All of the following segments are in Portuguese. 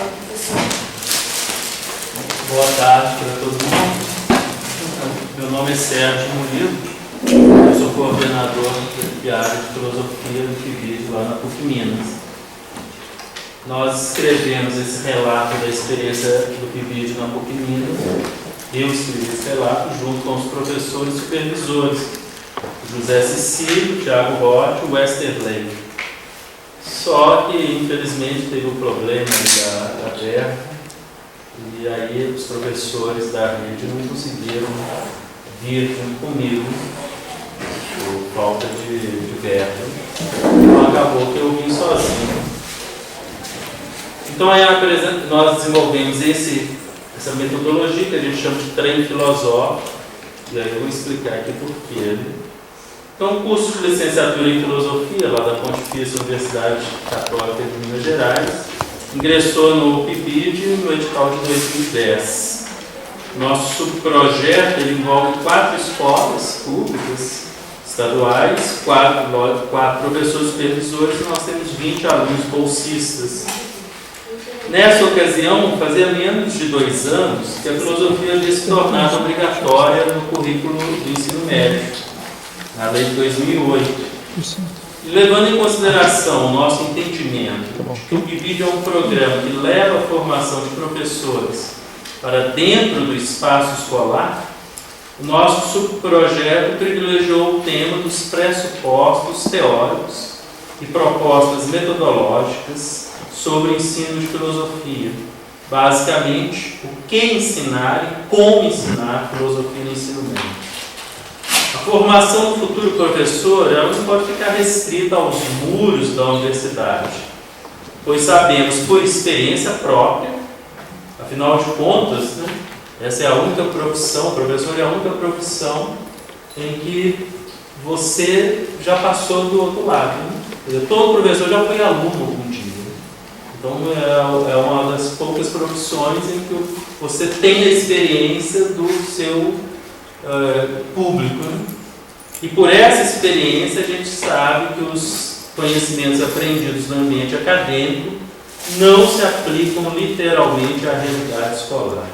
palavra, professor. Boa tarde para todo mundo. Meu nome é Sérgio Murilo, eu sou coordenador de área de filosofia do PIBID lá na PUC Minas. Nós escrevemos esse relato da experiência do PIBID na PUC Minas. Eu escrevi esse relato junto com os professores supervisores, José Cecílio, Thiago Rocha e Westerley. Só que, infelizmente, teve um problema da terra, e aí os professores da rede não conseguiram vir junto comigo, por falta de verba. Então acabou que eu vim sozinho. Então aí nós desenvolvemos essa metodologia que a gente chama de trem filosófico, e aí eu vou explicar aqui por quê. Então, o curso de licenciatura em filosofia, lá da Pontifícia Universidade Católica de Minas Gerais, ingressou no PIBID no edital de 2010. Nosso subprojeto ele envolve 4 escolas públicas estaduais, 4 professores supervisores e nós temos 20 alunos bolsistas. Nessa ocasião, fazia menos de 2 anos que a filosofia havia se tornado obrigatória no currículo do ensino médio, na lei de 2008. E levando em consideração o nosso entendimento que o PIBID é um programa que leva a formação de professores para dentro do espaço escolar, o nosso subprojeto privilegiou o tema dos pressupostos teóricos e propostas metodológicas sobre o ensino de filosofia. Basicamente, o que ensinar e como ensinar filosofia no ensino médio. A formação do futuro professor ela não pode ficar restrita aos muros da universidade, pois sabemos por experiência própria, afinal de contas, né, essa é a única profissão, o professor é a única profissão em que você já passou do outro lado. Né? Todo professor já foi aluno algum dia. Então é uma das poucas profissões em que você tem a experiência do seu público. Né? E por essa experiência a gente sabe que os conhecimentos aprendidos no ambiente acadêmico não se aplicam literalmente à realidade escolar.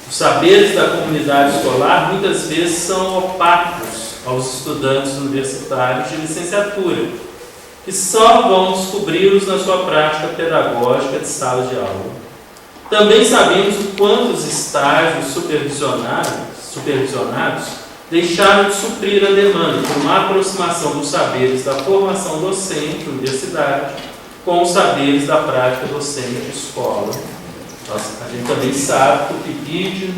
Os saberes da comunidade escolar muitas vezes são opacos aos estudantes universitários de licenciatura, que só vão descobri-los na sua prática pedagógica de sala de aula. Também sabemos o quanto os estágios supervisionados deixaram de suprir a demanda por uma aproximação dos saberes da formação docente de universidade com os saberes da prática docente de escola. A gente também sabe que o PIBID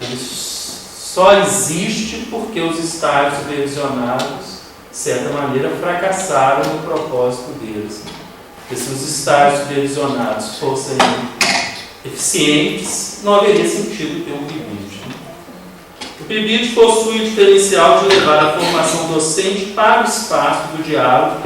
ele só existe porque os estágios supervisionados, de certa maneira, fracassaram no propósito deles. Porque se os estágios supervisionados fossem eficientes, não haveria sentido ter um PIBID. O PIBID possui o diferencial de levar a formação docente para o espaço do diálogo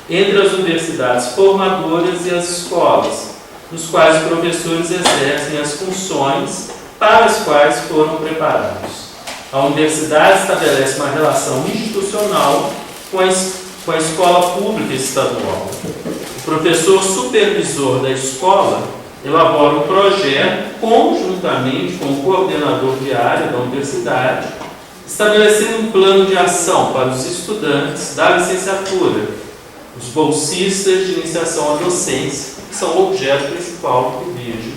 entre as universidades formadoras e as escolas, nos quais os professores exercem as funções para as quais foram preparados. A universidade estabelece uma relação institucional com a escola pública estadual. O professor supervisor da escola elabora um projeto conjuntamente com o coordenador de área da universidade, estabelecendo um plano de ação para os estudantes da licenciatura, os bolsistas de iniciação à docência, que são o objeto principal do PIBID.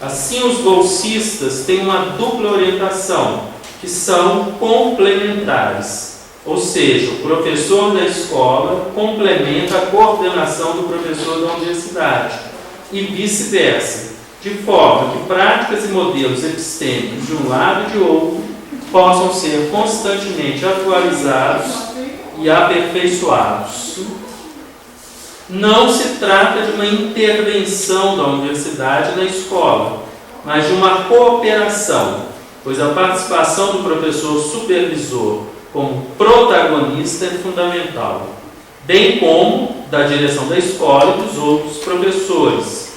Assim, os bolsistas têm uma dupla orientação, que são complementares, ou seja, o professor da escola complementa a coordenação do professor da universidade, e vice-versa, de forma que práticas e modelos epistêmicos de um lado e de outro possam ser constantemente atualizados e aperfeiçoados. Não se trata de uma intervenção da universidade na escola, mas de uma cooperação, pois a participação do professor supervisor como protagonista é fundamental, bem como da direção da escola e dos outros professores.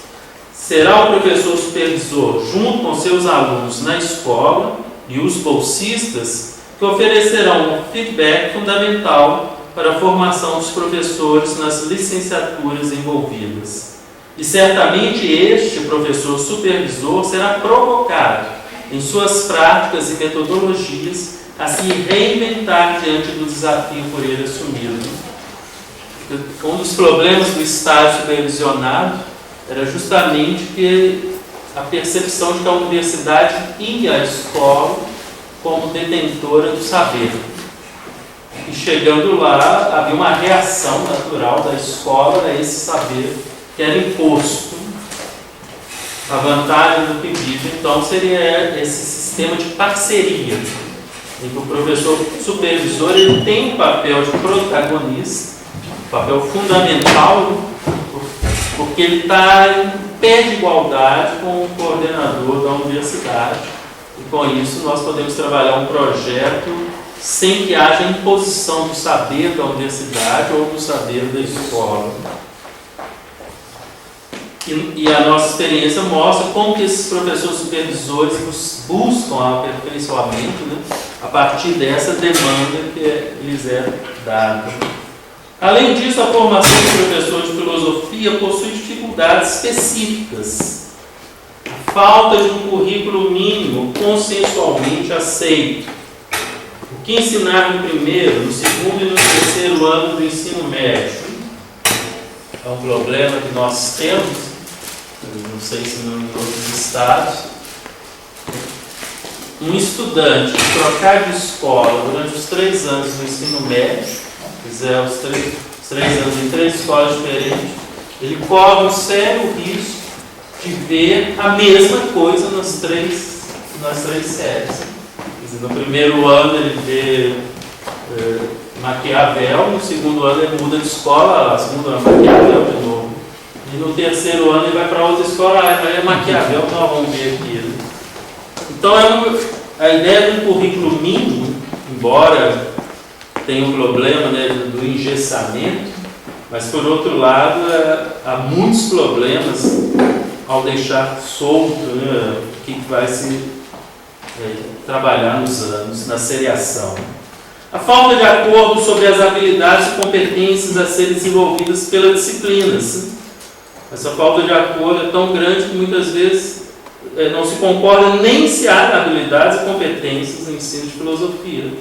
Será o professor supervisor, junto com seus alunos na escola e os bolsistas, que oferecerão um feedback fundamental para a formação dos professores nas licenciaturas envolvidas. E certamente este professor supervisor será provocado em suas práticas e metodologias a se reinventar diante do desafio por ele assumido. Um dos problemas do estágio supervisionado era justamente que a percepção de que a universidade ia à escola como detentora do saber. E chegando lá, havia uma reação natural da escola a esse saber que era imposto. A vantagem do PIBID, então, seria esse sistema de parceria, em que o professor supervisor ele tem um papel de protagonista, um papel fundamental, porque ele está em pé de igualdade com o coordenador da universidade. E com isso nós podemos trabalhar um projeto sem que haja imposição do saber da universidade ou do saber da escola. E a nossa experiência mostra como que esses professores supervisores buscam aperfeiçoamento, né, a partir dessa demanda que lhes é dada. Além disso, a formação do professor de filosofia possui dificuldades específicas. A falta de um currículo mínimo consensualmente aceito. O que ensinar no primeiro, no segundo e no terceiro ano do ensino médio é um problema que nós temos. Não sei se em outros estados, um estudante trocar de escola durante os 3 anos do ensino médio, fizer os 3 anos em 3 escolas diferentes, ele corre um sério risco de ver a mesma coisa nas três séries. Quer dizer, no primeiro ano ele vê Maquiavel, no segundo ano ele muda de escola, no segundo ano Maquiavel de novo. E no terceiro ano ele vai para outra escola, aí é Maquiavel que nós vamos ver aqui. Né? Então a ideia do currículo mínimo, embora tenha um problema, né, do engessamento, mas por outro lado há muitos problemas ao deixar solto, né, o que vai se trabalhar nos anos, na seriação. A falta de acordo sobre as habilidades e competências a serem desenvolvidas pela disciplina. Essa falta de acordo é tão grande que muitas vezes não se concorda nem se há habilidades e competências no ensino de filosofia.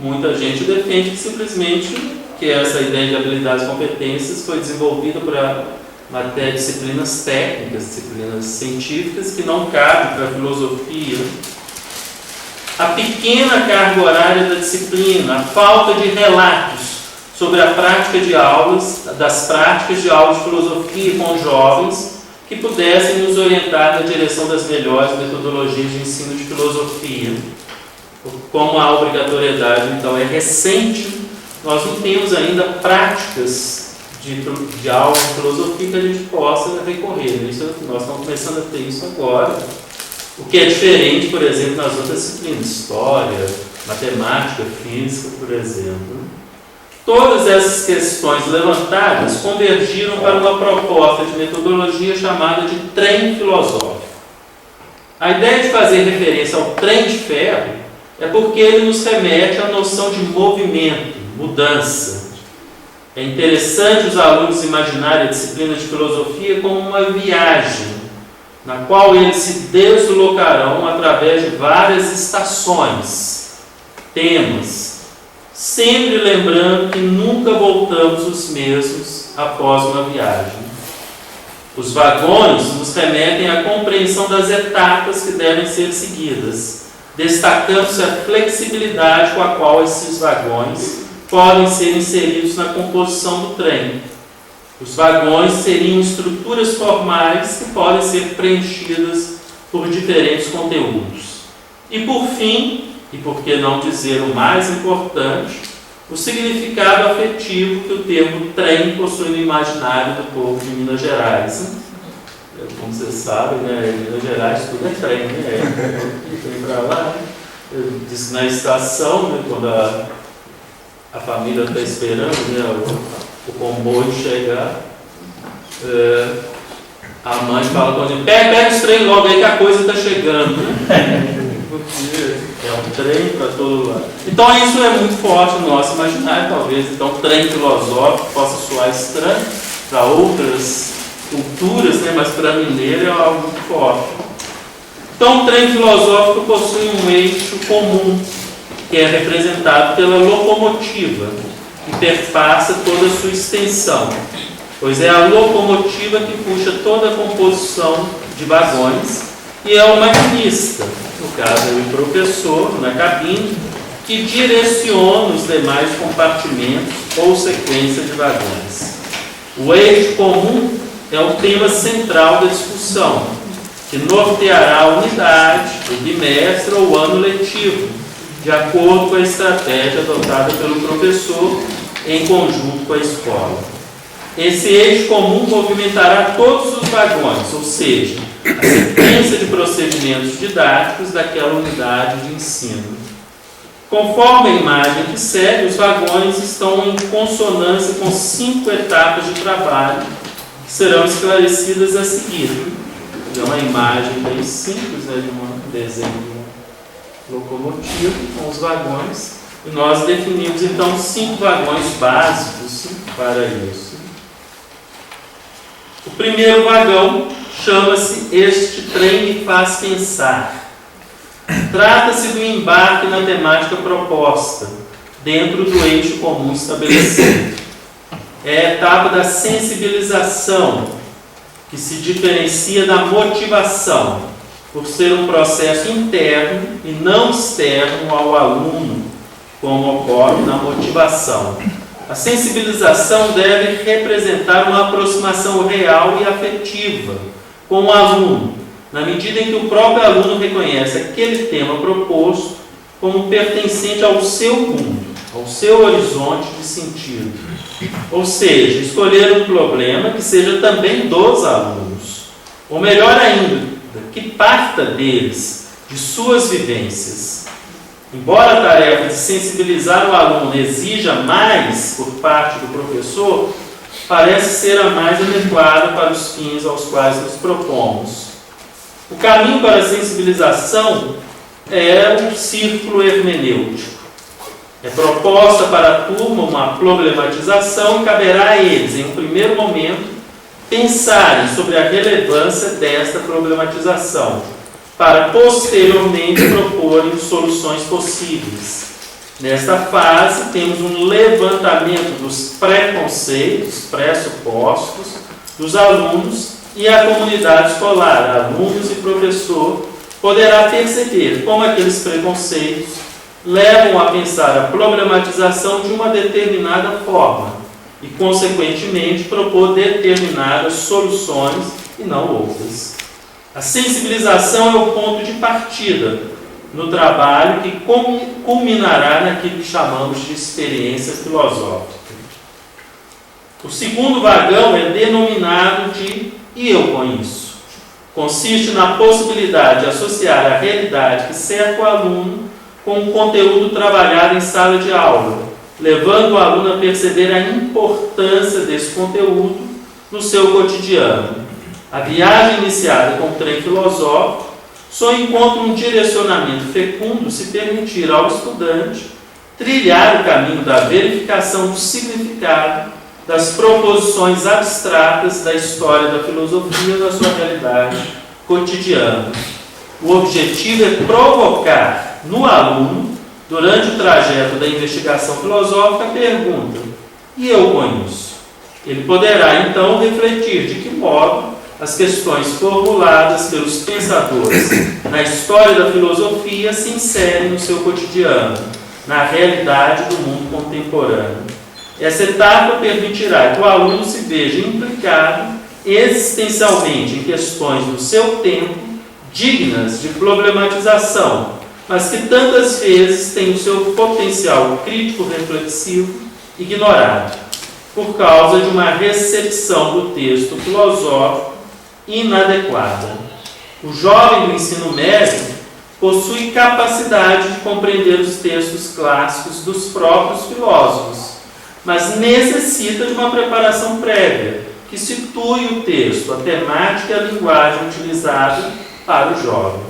Muita gente defende que simplesmente que essa ideia de habilidades e competências foi desenvolvida para matéria, disciplinas técnicas, disciplinas científicas, que não cabem para a filosofia. A pequena carga horária da disciplina, a falta de relatos sobre a prática de aulas, das práticas de aulas de filosofia com jovens que pudessem nos orientar na direção das melhores metodologias de ensino de filosofia. Como a obrigatoriedade, então, é recente, nós não temos ainda práticas de aula de filosofia que a gente possa recorrer. Nós estamos começando a ter isso agora, o que é diferente, por exemplo, nas outras disciplinas, história, matemática, física, por exemplo. Todas essas questões levantadas convergiram para uma proposta de metodologia chamada de trem filosófico. A ideia de fazer referência ao trem de ferro é porque ele nos remete à noção de movimento, mudança. É interessante os alunos imaginarem a disciplina de filosofia como uma viagem, na qual eles se deslocarão através de várias estações, temas, sempre lembrando que nunca voltamos os mesmos após uma viagem. Os vagões nos remetem à compreensão das etapas que devem ser seguidas, destacando-se a flexibilidade com a qual esses vagões podem ser inseridos na composição do trem. Os vagões seriam estruturas formais que podem ser preenchidas por diferentes conteúdos. E por fim, e por que não dizer o mais importante, o significado afetivo que o termo trem possui no imaginário do povo de Minas Gerais. Como vocês sabem, né, em Minas Gerais tudo é trem, né? Vem para lá, diz que na estação, né, quando a família está esperando, né, o comboio chegar, a mãe fala com ele: pega os trem logo aí que a coisa está chegando. Porque é um trem para todo lado. Então isso é muito forte no nosso imaginário, talvez. Então, trem filosófico possa soar estranho para outras culturas, leituras, né? Mas para mineiro é algo muito forte. Então, o trem filosófico possui um eixo comum, que é representado pela locomotiva, que perpassa toda a sua extensão, pois é a locomotiva que puxa toda a composição de vagões e é o maquinista, no caso é o professor, na cabine, que direciona os demais compartimentos ou sequência de vagões. O eixo comum é o tema central da discussão, que norteará a unidade, o bimestre ou o ano letivo, de acordo com a estratégia adotada pelo professor em conjunto com a escola. Esse eixo comum movimentará todos os vagões, ou seja, a sequência de procedimentos didáticos daquela unidade de ensino. Conforme a imagem que segue, os vagões estão em consonância com 5 etapas de trabalho que serão esclarecidas a seguir. É uma imagem bem simples, né, de um desenho de uma locomotiva com os vagões. E nós definimos então 5 vagões básicos para isso. O primeiro vagão chama-se Este Trem Me Faz Pensar. Trata-se do embarque na temática proposta, dentro do eixo comum estabelecido. É a etapa da sensibilização, que se diferencia da motivação, por ser um processo interno e não externo ao aluno, como ocorre na motivação. A sensibilização deve representar uma aproximação real e afetiva com o aluno, na medida em que o próprio aluno reconhece aquele tema proposto como pertencente ao seu mundo, ao seu horizonte de sentido. Ou seja, escolher um problema que seja também dos alunos, ou melhor ainda, que parta deles, de suas vivências. Embora a tarefa de sensibilizar o aluno exija mais por parte do professor, parece ser a mais adequada para os fins aos quais nos propomos. O caminho para a sensibilização é o círculo hermenêutico. É proposta para a turma uma problematização e caberá a eles, em um primeiro momento, pensarem sobre a relevância desta problematização, para posteriormente proporem soluções possíveis. Nesta fase, temos um levantamento dos preconceitos, pressupostos dos alunos e a comunidade escolar, alunos e professor, poderá perceber como aqueles preconceitos levam a pensar a problematização de uma determinada forma e, consequentemente, propor determinadas soluções e não outras. A sensibilização é o ponto de partida no trabalho que culminará naquilo que chamamos de experiência filosófica. O segundo vagão é denominado de "E eu com isso?". Consiste na possibilidade de associar a realidade que cerca o aluno com o conteúdo trabalhado em sala de aula, levando o aluno a perceber a importância desse conteúdo no seu cotidiano. A viagem iniciada com o trem filosófico só encontra um direcionamento fecundo se permitir ao estudante trilhar o caminho da verificação do significado das proposições abstratas da história da filosofia na sua realidade cotidiana. O objetivo é provocar no aluno, durante o trajeto da investigação filosófica, a pergunta: e eu com isso? Ele poderá então refletir de que modo as questões formuladas pelos pensadores na história da filosofia se inserem no seu cotidiano, na realidade do mundo contemporâneo. Essa etapa permitirá que o aluno se veja implicado existencialmente em questões do seu tempo, dignas de problematização, mas que tantas vezes têm o seu potencial crítico-reflexivo ignorado, por causa de uma recepção do texto filosófico inadequada. O jovem do ensino médio possui capacidade de compreender os textos clássicos dos próprios filósofos, mas necessita de uma preparação prévia, que situe o texto, a temática e a linguagem utilizada para o jovem.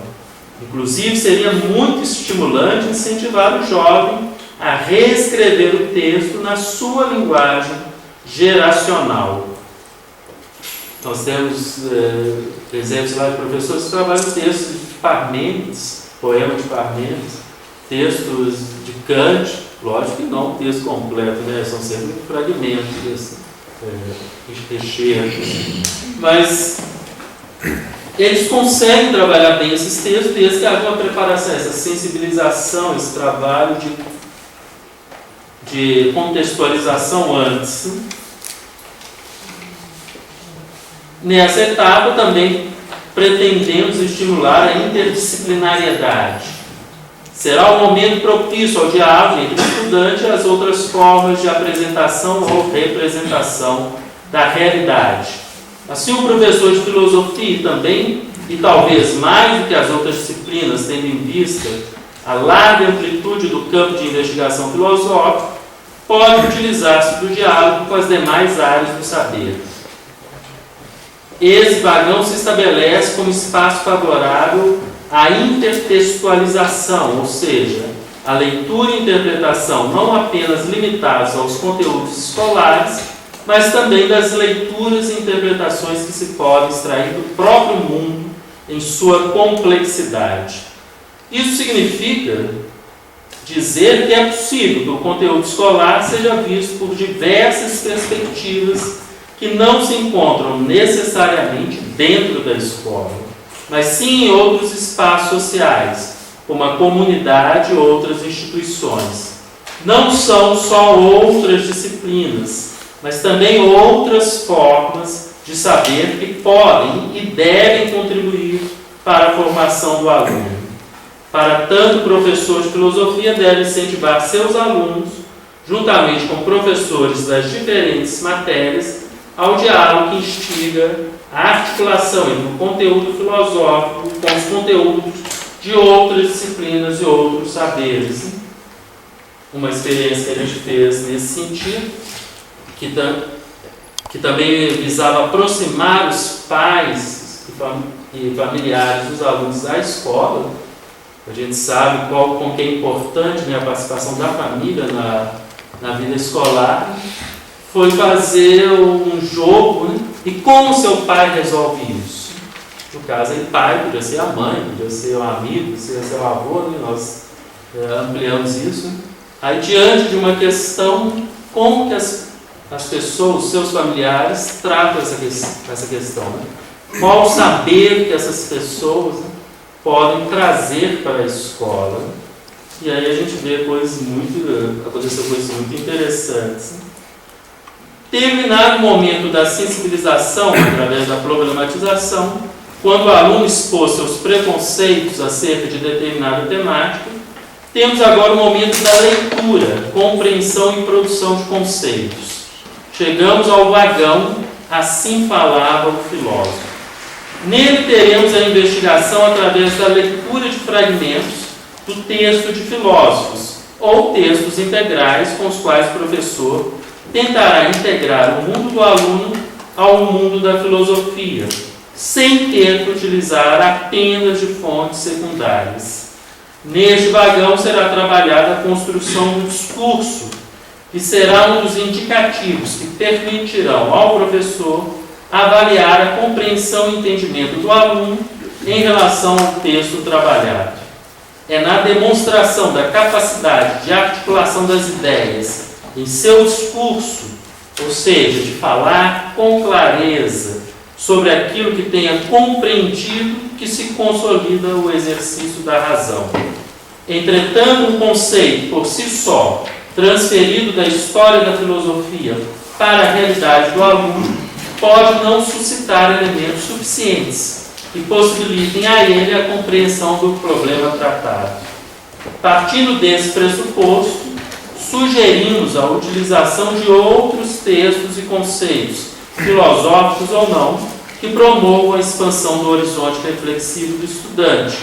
Inclusive, seria muito estimulante incentivar o jovem a reescrever o texto na sua linguagem geracional. Nós temos exemplos lá de professores que trabalham textos de Parmênides, poema de Parmênides, textos de Kant, lógico que não o texto completo, né? São sempre fragmentos, recheos, mas eles conseguem trabalhar bem esses textos desde que haja uma preparação, essa sensibilização, esse trabalho de contextualização antes. Nessa etapa também pretendemos estimular a interdisciplinariedade. Será um momento propício ao diálogo entre o estudante e as outras formas de apresentação ou representação da realidade. Assim, o professor de filosofia também, e talvez mais do que as outras disciplinas, tendo em vista a larga amplitude do campo de investigação filosófica, pode utilizar-se do diálogo com as demais áreas do saber. Esse vagão se estabelece como espaço favorável à intertextualização, ou seja, a leitura e interpretação não apenas limitadas aos conteúdos escolares, mas também das leituras e interpretações que se podem extrair do próprio mundo em sua complexidade. Isso significa dizer que é possível que o conteúdo escolar seja visto por diversas perspectivas que não se encontram necessariamente dentro da escola, mas sim em outros espaços sociais, como a comunidade e outras instituições. Não são só outras disciplinas, mas também outras formas de saber que podem e devem contribuir para a formação do aluno. Para tanto, o professor de filosofia deve incentivar seus alunos, juntamente com professores das diferentes matérias, ao diálogo que instiga a articulação entre o conteúdo filosófico com os conteúdos de outras disciplinas e outros saberes. Uma experiência que a gente fez nesse sentido, que também visava aproximar os pais e familiares dos alunos da escola. A gente sabe com que é importante, né, a participação da família na vida escolar. Foi fazer um jogo, né? E como seu pai resolve isso? No caso, aí pai, podia ser a mãe, podia ser um amigo, podia ser o avô, né? Nós ampliamos isso. Né? Aí, diante de uma questão, como que as pessoas, os seus familiares, tratam essa questão? Né? Qual o saber que essas pessoas, né, podem trazer para a escola? E aí a gente vê aconteceu coisas muito interessantes. Né? Terminado o momento da sensibilização, através da problematização, quando o aluno expôs seus preconceitos acerca de determinada temática, temos agora o momento da leitura, compreensão e produção de conceitos. Chegamos ao vagão, assim falava o filósofo. Nele teremos a investigação através da leitura de fragmentos do texto de filósofos, ou textos integrais com os quais o professor tentará integrar o mundo do aluno ao mundo da filosofia, sem ter que utilizar apenas de fontes secundárias. Neste vagão será trabalhada a construção do discurso, que será um dos indicativos que permitirão ao professor avaliar a compreensão e entendimento do aluno em relação ao texto trabalhado. É na demonstração da capacidade de articulação das ideias em seu discurso, ou seja, de falar com clareza sobre aquilo que tenha compreendido, que se consolida o exercício da razão. Entretanto, um conceito por si só, transferido da história da filosofia para a realidade do aluno, pode não suscitar elementos suficientes que possibilitem a ele a compreensão do problema tratado. Partindo desse pressuposto, sugerimos a utilização de outros textos e conceitos, filosóficos ou não, que promovam a expansão do horizonte reflexivo do estudante,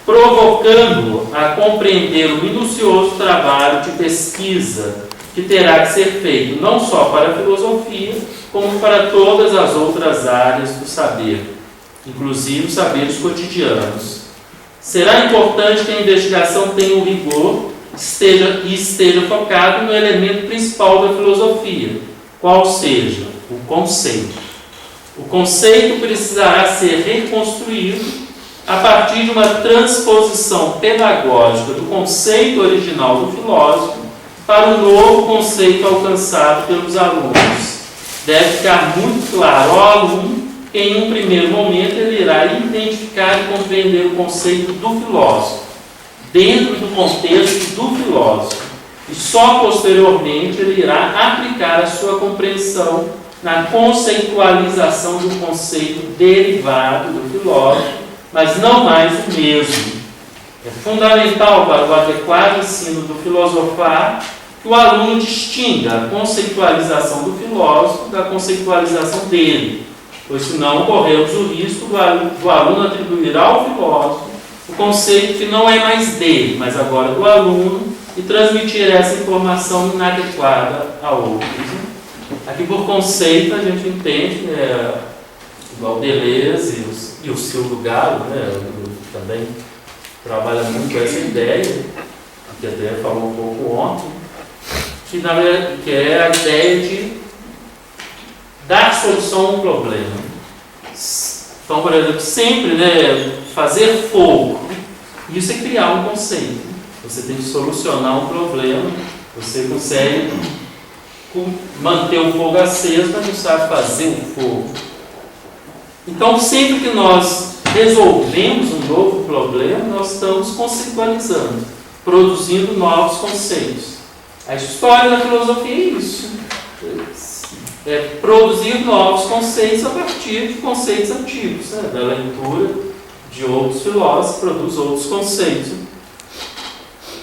provocando-o a compreender o minucioso trabalho de pesquisa que terá que ser feito não só para a filosofia, como para todas as outras áreas do saber, inclusive os saberes cotidianos. Será importante que a investigação tenha um rigor e esteja focado no elemento principal da filosofia, qual seja o conceito. O conceito precisará ser reconstruído a partir de uma transposição pedagógica do conceito original do filósofo para o novo conceito alcançado pelos alunos. Deve ficar muito claro ao aluno que, em um primeiro momento, ele irá identificar e compreender o conceito do filósofo, dentro do contexto do filósofo, e só posteriormente ele irá aplicar a sua compreensão na conceitualização de um conceito derivado do filósofo, mas não mais o mesmo. É fundamental para o adequado ensino do filosofar que o aluno distinga a conceitualização do filósofo da conceitualização dele, pois senão corremos o risco do aluno atribuir ao filósofo o conceito que não é mais dele, mas agora do aluno, e transmitir essa informação inadequada a outros. Aqui, por conceito, a gente entende igual Deleuze e o Silvio Galo, também trabalha muito essa ideia, que até falou um pouco ontem, que é a ideia de dar solução a um problema. Então, por exemplo, sempre fazer fogo, isso é criar um conceito. Você tem que solucionar um problema, você consegue manter o fogo aceso, mas não sabe fazer o fogo. Então, sempre que nós resolvemos um novo problema, nós estamos conceitualizando, produzindo novos conceitos. A história da filosofia é isso. É produzir novos conceitos a partir de conceitos antigos, da leitura de outros filósofos, produz outros conceitos.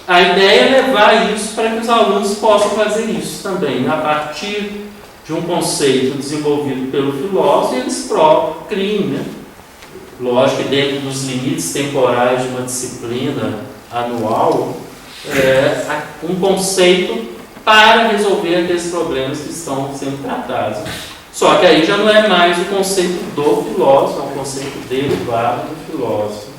A ideia é levar isso para que os alunos possam fazer isso também, a partir de um conceito desenvolvido pelo filósofo, eles próprios criem, lógico que dentro dos limites temporais de uma disciplina anual, um conceito para resolver aqueles problemas que estão sendo tratados. Só que aí já não é mais o conceito do filósofo, é um conceito derivado do filósofo.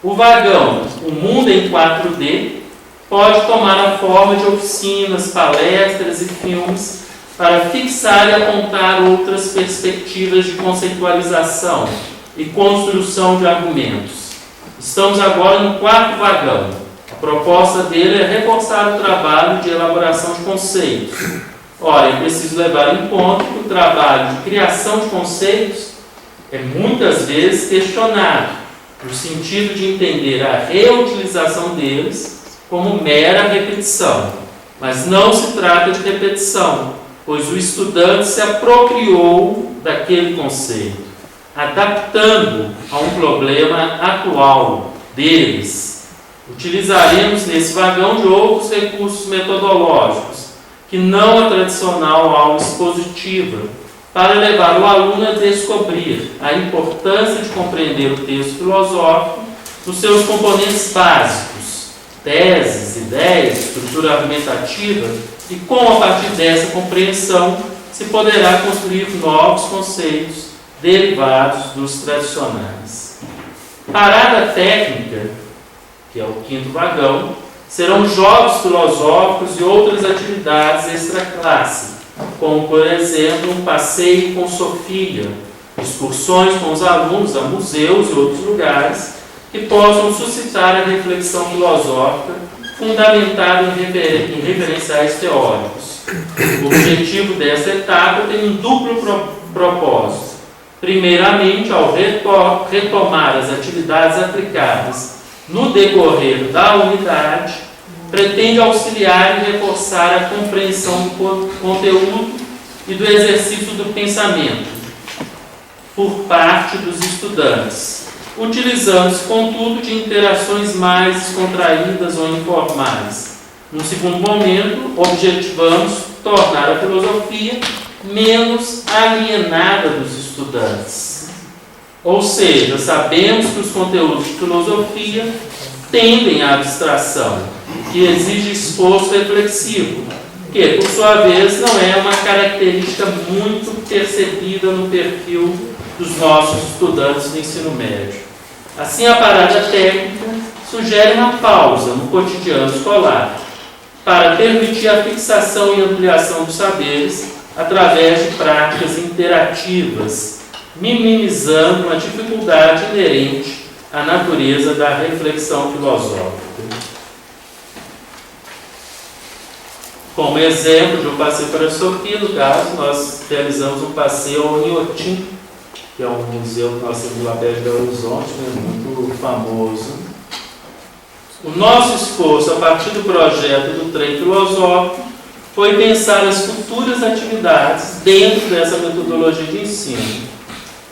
O vagão, o mundo em 4D, pode tomar a forma de oficinas, palestras e filmes para fixar e apontar outras perspectivas de conceitualização e construção de argumentos. Estamos agora no 4º vagão. A proposta dele é reforçar o trabalho de elaboração de conceitos. Ora, é preciso levar em conta que o trabalho de criação de conceitos é muitas vezes questionado, no sentido de entender a reutilização deles como mera repetição. Mas não se trata de repetição, pois o estudante se apropriou daquele conceito, adaptando a um problema atual deles. Utilizaremos nesse vagão de outros recursos metodológicos, que não a tradicional aula expositiva, para levar o aluno a descobrir a importância de compreender o texto filosófico nos seus componentes básicos, teses, ideias, estrutura argumentativa, e como a partir dessa compreensão se poderá construir novos conceitos derivados dos tradicionais. Parada técnica, que é o 5º vagão, serão jogos filosóficos e outras atividades extra-classe, como, por exemplo, um passeio com Sofia, excursões com os alunos a museus e outros lugares que possam suscitar a reflexão filosófica fundamentada em referenciais teóricos. O objetivo dessa etapa tem um duplo propósito. Primeiramente, ao retomar as atividades aplicadas no decorrer da unidade, pretende auxiliar e reforçar a compreensão do conteúdo e do exercício do pensamento por parte dos estudantes, utilizando-se, contudo, de interações mais descontraídas ou informais. No segundo momento, objetivamos tornar a filosofia menos alienada dos estudantes. Ou seja, sabemos que os conteúdos de filosofia tendem à abstração, que exige esforço reflexivo, que, por sua vez, não é uma característica muito percebida no perfil dos nossos estudantes do ensino médio. Assim, a parada técnica sugere uma pausa no cotidiano escolar para permitir a fixação e ampliação dos saberes através de práticas interativas, minimizando a dificuldade inerente à natureza da reflexão filosófica. Como exemplo de um passeio para a Sofia, no caso, nós realizamos um passeio ao Inhotim, que é um museu que nós temos lá perto de Belo Horizonte, muito famoso. O nosso esforço, a partir do projeto do trem filosófico, foi pensar as futuras atividades dentro dessa metodologia de ensino.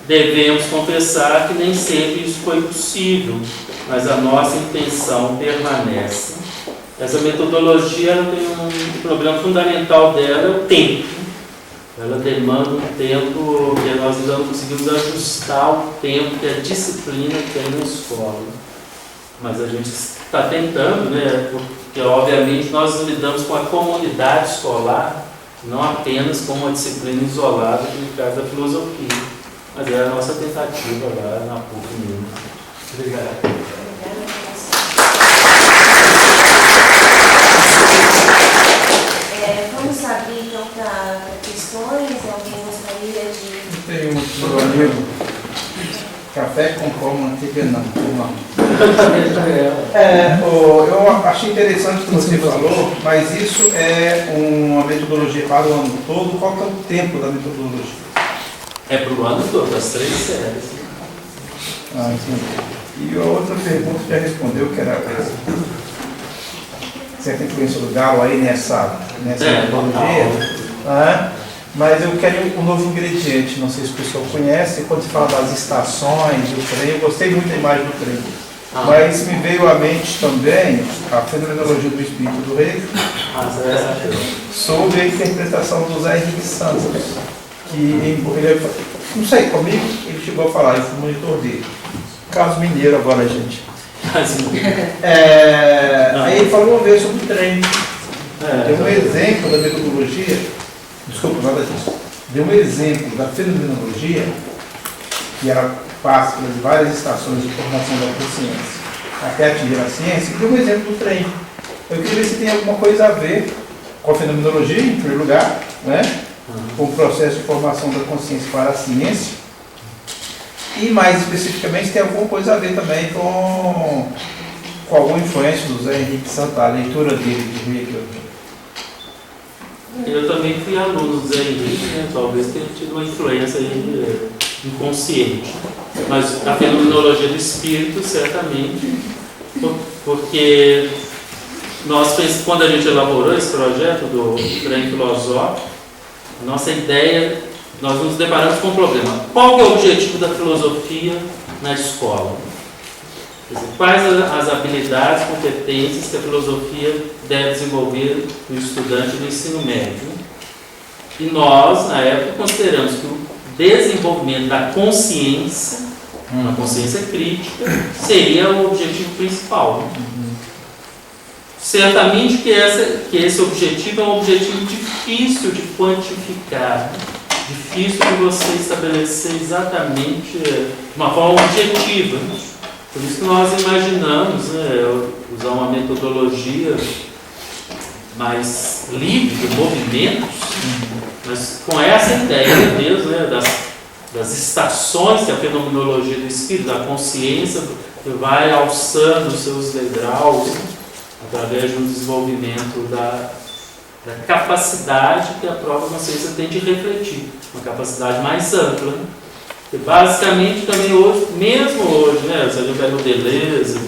Devemos confessar que nem sempre isso foi possível, mas a nossa intenção permanece. Essa metodologia ela tem um problema fundamental dela, é o tempo. Ela demanda um tempo que nós ainda não conseguimos ajustar o tempo que a disciplina tem na escola. Mas a gente está tentando, né? Porque obviamente nós lidamos com a comunidade escolar, não apenas com uma disciplina isolada, como no caso da filosofia. Mas é a nossa tentativa lá na PUC Minas. Obrigado. Vamos abrir então para questões. Alguém gostaria de... Tem um amigo. Café com pão, manteiga não. Eu achei interessante o que você falou, mas isso é uma metodologia para o ano todo. Qual que é o tempo da metodologia? É para o ano todo, as 3 séries. Entendi. E a outra pergunta já respondeu, que era certa influência do Galo aí nessa metodologia. Mas eu quero um novo ingrediente, não sei se o pessoal conhece, quando se fala das estações, do trem, eu gostei muito da imagem do trem. Mas me veio à mente também a fenomenologia do espírito do rei, sobre a interpretação do Zé Henrique Santos, que ele, não sei, comigo ele chegou a falar, eu fui monitor dele. Caso mineiro agora, gente. Aí ele falou uma vez sobre o trem. Tem um exemplo da metodologia, desculpa, nada disso. Deu um exemplo da fenomenologia, que ela passa pelas várias estações de formação da consciência até atingir a ciência, e deu um exemplo do trem. Eu queria ver se tem alguma coisa a ver com a fenomenologia, em primeiro lugar, né? Com o processo de formação da consciência para a ciência, e mais especificamente se tem alguma coisa a ver também com alguma influência do Zé Henrique Santos, a leitura dele de Hegel. Eu também fui aluno do Zé Henrique, né? Talvez tenha tido uma influência aí, inconsciente. Mas a fenomenologia do espírito, certamente, porque nós, quando a gente elaborou esse projeto do trem filosófico, a nossa ideia, nós nos deparamos com um problema. Qual que é o objetivo da filosofia na escola? Quer dizer, quais as habilidades, competências que a filosofia deve desenvolver no estudante do ensino médio? E nós, na época, consideramos que o desenvolvimento da consciência, uma consciência crítica, seria o objetivo principal. Certamente que esse objetivo é um objetivo difícil de quantificar, difícil de você estabelecer exatamente de uma forma objetiva. Por isso que nós imaginamos, né, usar uma metodologia mais livre de movimentos, mas com essa ideia mesmo, né, das estações que a fenomenologia do espírito, da consciência, que vai alçando os seus degraus, através de um desenvolvimento da capacidade que a própria consciência tem de refletir, uma capacidade mais ampla. Né? E basicamente também hoje, mesmo hoje, né, se a gente pega o Deleuze,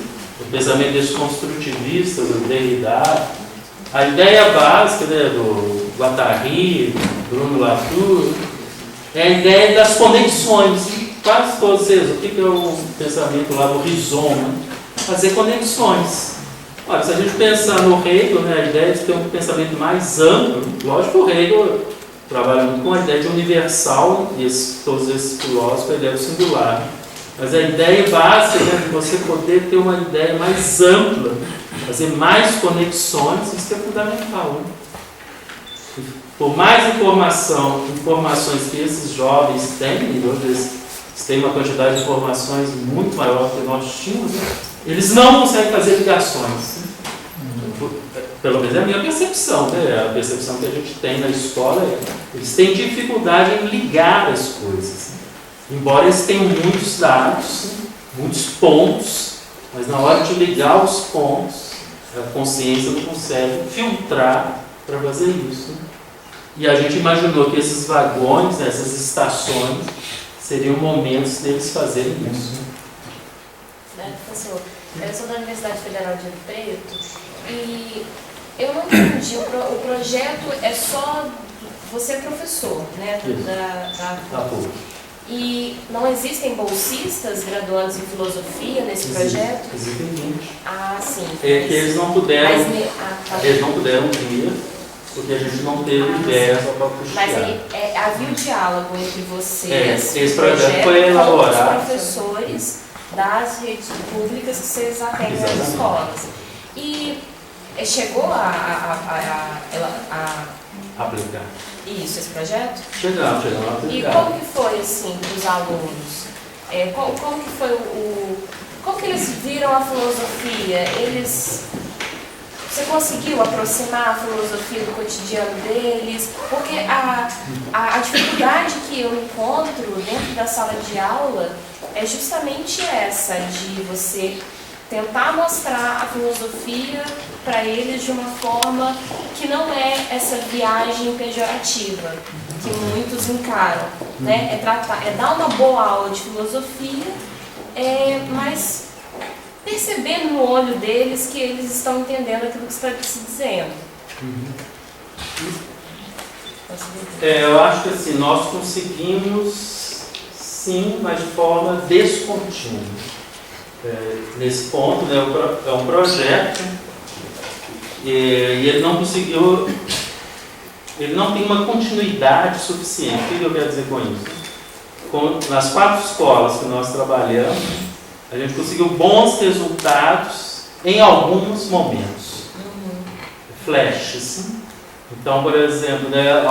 o pensamento desconstrutivista, do Derrida, a ideia básica, né, do Guattari, Bruno Latour, é a ideia das conexões. Quase todos eles, o que é o pensamento lá do Rizoma? Né? Fazer conexões. Olha, se a gente pensar no Hegel, né, a ideia de ter um pensamento mais amplo, lógico que o Hegel trabalha muito com a ideia de universal, e todos esses filósofos, a ideia do singular. Mas a ideia básica, né, de você poder ter uma ideia mais ampla, fazer mais conexões, isso é fundamental. Né? Por mais informações que esses jovens têm, eles têm uma quantidade de informações muito maior que nós tínhamos, né? Eles não conseguem fazer ligações. pelo menos é a minha percepção, né? A percepção que a gente tem na escola é eles têm dificuldade em ligar as coisas. Embora eles tenham muitos dados, muitos pontos, mas na hora de ligar os pontos, a consciência não consegue filtrar para fazer isso. Né? E a gente imaginou que esses vagões, né, essas estações, seriam momentos deles fazerem isso. Professor, eu sou da Universidade Federal de Rio Preto e eu não entendi, o projeto é só você é professor, né, da PUC. E não existem bolsistas graduados em filosofia nesse projeto? Existem 20. Ah, sim. É que eles não puderam, eles não puderam vir, porque a gente não teve ideia só para puxar. Mas aí havia o diálogo entre vocês, esse projeto foi elaborado com os professores das redes públicas que vocês atendem nas escolas. E chegou a aplicar. Isso, esse projeto? Chegamos a aplicar. E como que foi, assim, para os alunos? Como que foi como que eles viram a filosofia? Você conseguiu aproximar a filosofia do cotidiano deles? Porque a dificuldade que eu encontro dentro da sala de aula é justamente essa, de você tentar mostrar a filosofia para eles de uma forma que não é essa viagem pejorativa que muitos encaram, né? É dar uma boa aula de filosofia, mas perceber no olho deles que eles estão entendendo aquilo que está se dizendo. Eu acho que assim, nós conseguimos sim, mas de forma descontínua. Nesse ponto, né, é um projeto e ele não conseguiu, ele não tem uma continuidade suficiente. O que eu quero dizer com isso? Nas 4 escolas que nós trabalhamos, a gente conseguiu bons resultados em alguns momentos, flashes. Então, por exemplo, né,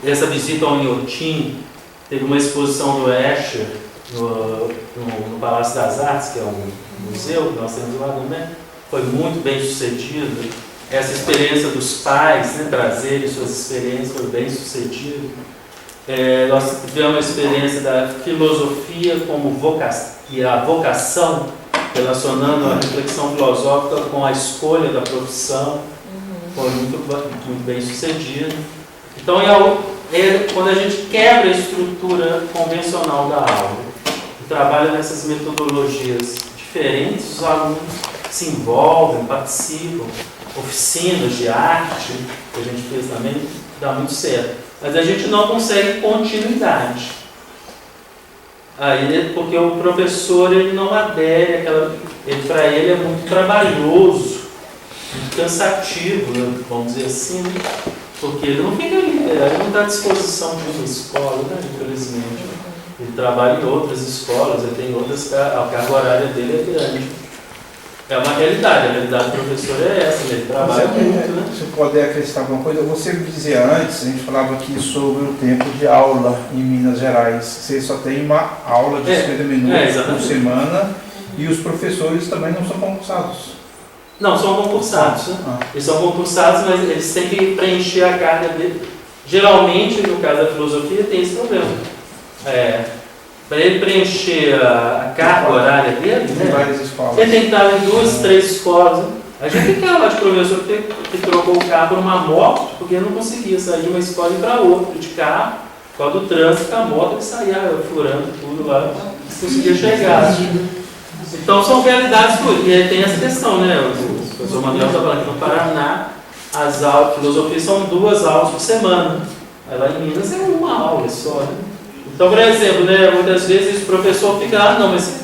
essa visita ao Inhotim, teve uma exposição do Escher no Palácio das Artes, que é um museu que nós temos lá também, foi muito bem sucedido. Essa experiência dos pais, né, trazerem suas experiências, foi bem sucedido. Nós tivemos a experiência da filosofia como vocação, e a vocação, relacionando a reflexão filosófica com a escolha da profissão, foi muito bem sucedido. Então, quando a gente quebra a estrutura convencional da aula, trabalha nessas metodologias diferentes, os alunos se envolvem, participam, oficinas de arte, que a gente fez também, dá muito certo. Mas a gente não consegue continuidade. Aí, porque o professor ele não adere, para ele é muito trabalhoso, muito cansativo, né, vamos dizer assim, né? Porque ele não fica ali, ele não está à disposição de uma escola, né, infelizmente. Ele trabalha em outras escolas, ele tem outras, a carga horária dele é grande. É uma realidade, a realidade do professor é essa, ele trabalha muito, né? Se eu puder acrescentar alguma coisa, você me dizia antes, a gente falava aqui sobre o tempo de aula em Minas Gerais. Você só tem uma aula de 50 minutos por semana e os professores também não são concursados. Não, são concursados. Eles são concursados, mas eles têm que preencher a carga dele. Geralmente, no caso da filosofia, tem esse problema. Para ele preencher a carga horária dele, né, ele tem que estar em 2, 3 escolas. Né? A gente tem que lá de professor que trocou o carro por uma moto, porque ele não conseguia sair de uma escola e ir para outra de carro. Por causa do trânsito, a moto ele saía furando tudo lá, não conseguia chegar. Então são realidades e tem essa questão, né? O professor Manuel está falando que no Paraná as aulas de filosofia são 2 aulas por semana. Aí lá em Minas é uma aula só, né? Então, por exemplo, né, muitas vezes o professor fica, não, mas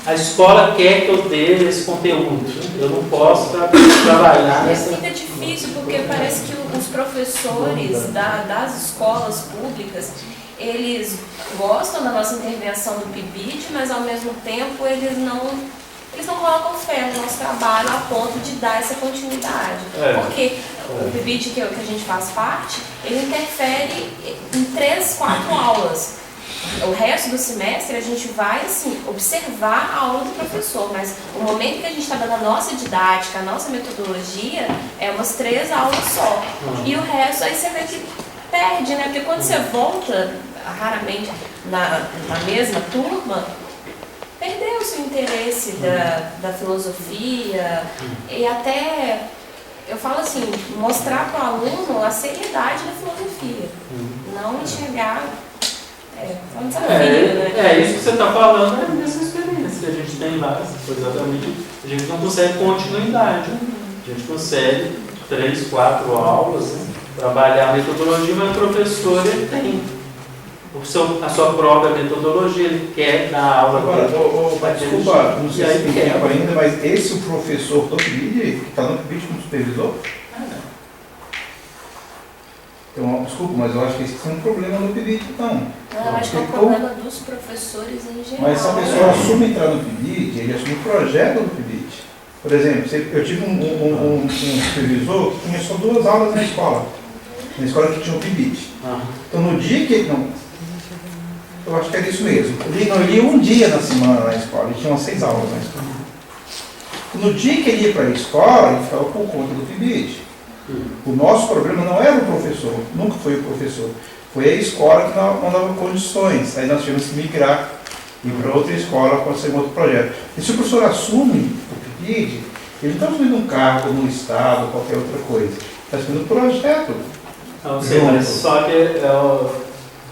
a escola quer que eu dê esse conteúdo, eu não posso trabalhar nessa... Fica difícil porque parece que os professores das escolas públicas, eles gostam da nossa intervenção do PIBID, mas ao mesmo tempo eles não colocam fé no nosso trabalho a ponto de dar essa continuidade. Porque o PIBID que a gente faz parte, ele interfere em 3, 4 aulas. O resto do semestre a gente vai assim, observar a aula do professor, mas o momento que a gente está dando a nossa didática, a nossa metodologia, é umas 3 aulas só. E o resto aí você vê que perde, né? Porque quando você volta, raramente, na mesma turma, perdeu-se o interesse da filosofia e até, eu falo assim, mostrar para o aluno a seriedade da filosofia, não enxergar... isso que você está falando é a mesma experiência que a gente tem lá, exatamente. A gente não consegue continuidade. A gente consegue 3, 4 aulas, né, trabalhar a metodologia, mas o professor ele tem a sua própria metodologia, ele quer dar aula. Agora, desculpa, não sei se tem tempo ainda, mas esse o professor do PIBID, que está no PIBID como supervisor? Então, desculpa, mas eu acho que esse é um problema no PIBID, então. Não, eu acho que é um problema dos professores em geral. Mas se a pessoa assume entrar no PIBID, ele assume o projeto do PIBID. Por exemplo, eu tive um supervisor que tinha só 2 aulas na escola que tinha o PIBID. Então, no dia que ele não... Eu acho que era isso mesmo. Ele ia um dia na semana na escola, ele tinha umas 6 aulas na escola. No dia que ele ia para a escola, ele ficava por conta do PIBID. O nosso problema não era o professor, nunca foi o professor. Foi a escola que não dava condições. Aí nós tivemos que migrar e ir para outra escola para ser um outro projeto. E se o professor assume o PIBID, ele não está assumindo um cargo no Estado ou qualquer outra coisa. Está assumindo um projeto. Não sei, mas só que o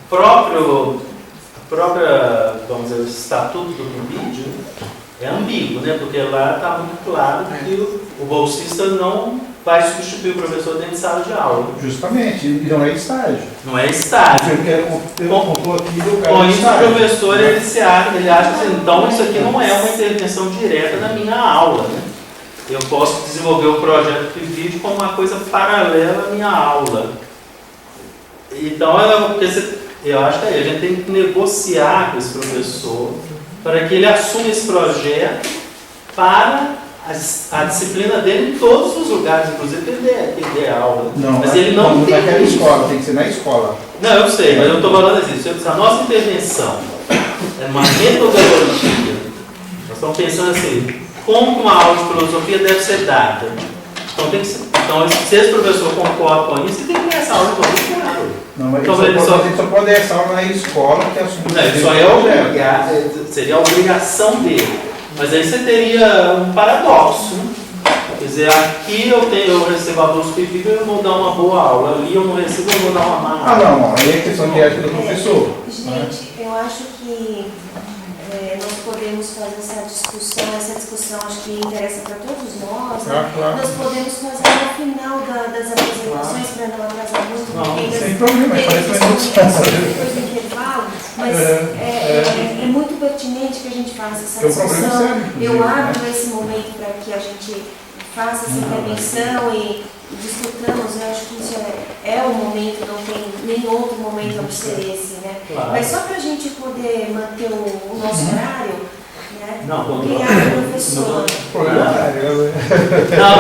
próprio, vamos dizer, o estatuto do PIBID é ambíguo, né? Porque lá está muito claro que o bolsista não vai substituir o professor dentro de sala de aula. Justamente, e não é estágio. Não é estágio. Com isso, o professor ele acha assim, então isso aqui não é uma intervenção direta na minha aula, né? Eu posso desenvolver o projeto de vídeo como uma coisa paralela à minha aula. Então, eu acho que a gente tem que negociar com esse professor para que ele assuma esse projeto para a disciplina dele em todos os lugares, inclusive que ele dê aula. Não, mas ele não tem naquela escola, tem que ser na escola. Não, eu sei, mas eu estou falando assim, se a nossa intervenção é uma metodologia, nós estamos pensando assim, como uma aula de filosofia deve ser dada. Então, se esse professor concorda com isso, ele tem que ter essa aula de filosofia. Não, mas então, ele só pode dar essa aula na escola que assume o projeto. Isso aí seria a obrigação dele. Mas aí você teria um paradoxo. Quer dizer, aqui eu recebo a bolsa PIBID e eu vou dar uma boa aula. Ali eu não recebo, eu vou dar uma má aula. Não, aí é questão de ética do professor. Gente, eu acho que nós podemos fazer essa discussão acho que interessa para todos nós. Né? Claro. Nós podemos fazer no final das apresentações para não atrasar muito. Não, sem problema, parece depois do intervalo, mas é muito pertinente que a gente faça essa discussão. Eu abro esse momento para que a gente faça essa intervenção e discutamos. Eu acho que isso é o momento, não tem nem outro momento a ser esse, né? Claro. Mas só para a gente poder manter o nosso horário, né? Não, obrigada, professor. Não,